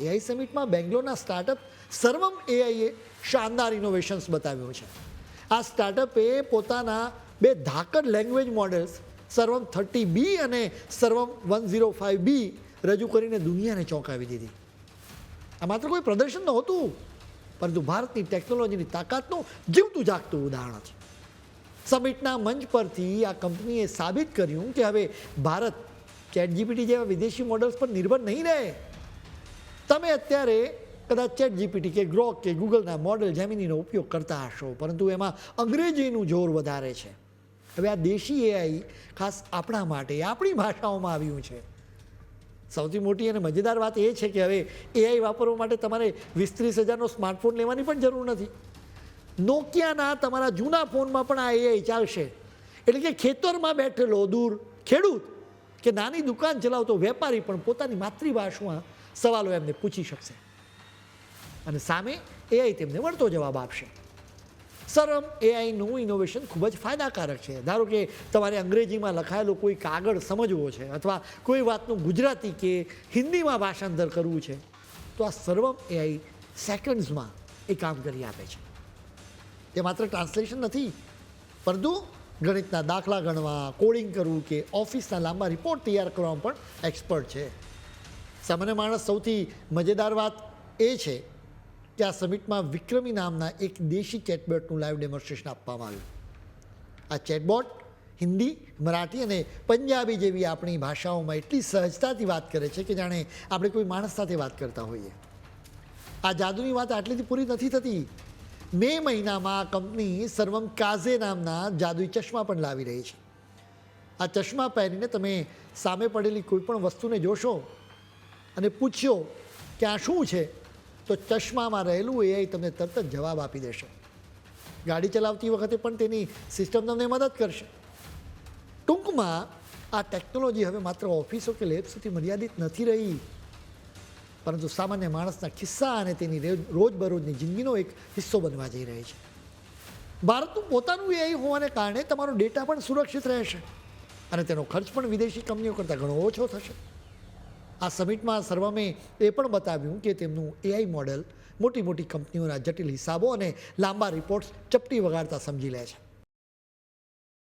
AI સમિટમાં બેંગ્લોરના startup સર્વમ AIA શાનદાર innovations બતાવ્યું છે. આ સ્ટાર્ટઅપે પોતાના બે ધાકડ લેંગ્વેજ મોડેલ્સ સર્વમ 30B અને સર્વમ 105B રજૂ કરીને દુનિયાને ચોંકાવી દીધી. આ માત્ર કોઈ પ્રદર્શન નહોતું, પરંતુ ભારતની ટેકનોલોજીની તાકાતનું જીવતું જાગતું ઉદાહરણ છે. સમિટના મંચ પરથી આ કંપનીએ સાબિત કર્યું કે હવે ભારત ChatGPT જેવા વિદેશી મોડલ્સ પર નિર્ભર નહીં રહે. તમે અત્યારે કદાચ ChatGPT કે ગ્રોક કે ગૂગલના મોડલ જેમિનીનો ઉપયોગ કરતા હશો, પરંતુ એમાં અંગ્રેજીનું જોર વધારે છે. હવે આ દેશી એઆઈ ખાસ આપણા માટે આપણી ભાષાઓમાં આવ્યું છે. સૌથી મોટી અને મજેદાર વાત એ છે કે હવે એઆઈ વાપરવા માટે તમારે 20-30 હજારનો સ્માર્ટફોન લેવાની પણ જરૂર નથી. નોકિયાના તમારા જૂના ફોનમાં પણ આ એઆઈ ચાલશે. એટલે કે ખેતરમાં બેઠેલો દૂર ખેડૂત કે નાની દુકાન ચલાવતો વેપારી પણ પોતાની માતૃભાષામાં સવાલો એમને પૂછી શકશે અને સામે એઆઈ તેમને વળતો જવાબ આપશે. સર્વમ એઆઈનું ઇનોવેશન ખૂબ જ ફાયદાકારક છે. ધારો કે તમારે અંગ્રેજીમાં લખાયેલો કોઈ કાગળ સમજવો છે અથવા કોઈ વાતનું ગુજરાતી કે હિન્દીમાં ભાષાંતર કરવું છે, તો આ સર્વમ એઆઈ સેકન્ડ્સમાં એ કામ કરી આપે છે. તે માત્ર ટ્રાન્સલેશન નથી, પરંતુ ગણિતના દાખલા ગણવા, કોડિંગ કરવું કે ઓફિસના લાંબા રિપોર્ટ તૈયાર કરવામાં પણ એક્સપર્ટ છે. સામાન્ય માણસ સૌથી મજેદાર વાત એ છે કે આ સમિટમાં વિક્રમી નામના એક દેશી ચેટબોટનું લાઈવ ડેમોન્સ્ટ્રેશન આપવામાં આવ્યું. આ ચેટબોટ હિન્દી, મરાઠી અને પંજાબી જેવી આપણી ભાષાઓમાં એટલી સહજતાથી વાત કરે છે કે જાણે આપણે કોઈ માણસ સાથે વાત કરતા હોઈએ. આ જાદુની વાત આટલીથી પૂરી નથી થતી. મે મહિનામાં આ કંપની સર્વમ કાઝે નામના જાદુઈ ચશ્મા પણ લાવી રહી છે. આ ચશ્મા પહેરીને તમે સામે પડેલી કોઈ પણ વસ્તુને જોશો અને પૂછ્યો કે આ શું છે, તો ચશ્મામાં રહેલું એઆઈ તમને તરત જ જવાબ આપી દેશે. ગાડી ચલાવતી વખતે પણ તેની સિસ્ટમ તમને મદદ કરશે. ટૂંકમાં આ ટેકનોલોજી હવે માત્ર ઓફિસો કે લેબ સુધી મર્યાદિત નથી રહી, પરંતુ સામાન્ય માણસના ખિસ્સા અને તેની રોજબરોજની જિંદગીનો એક હિસ્સો બનવા જઈ રહી છે. ભારતનું પોતાનું એઆઈ હોવાને કારણે તમારો ડેટા પણ સુરક્ષિત રહેશે અને તેનો ખર્ચ પણ વિદેશી કંપનીઓ કરતાં ઘણો ઓછો થશે. આ સમિટમાં સર્વમે એ પણ બતાવ્યું કે તેમનું એઆઈ મોડેલ મોટી મોટી કંપનીઓના જટિલ હિસાબો અને લાંબા રિપોર્ટ્સ ચપટી વગાડતા સમજી લે છે.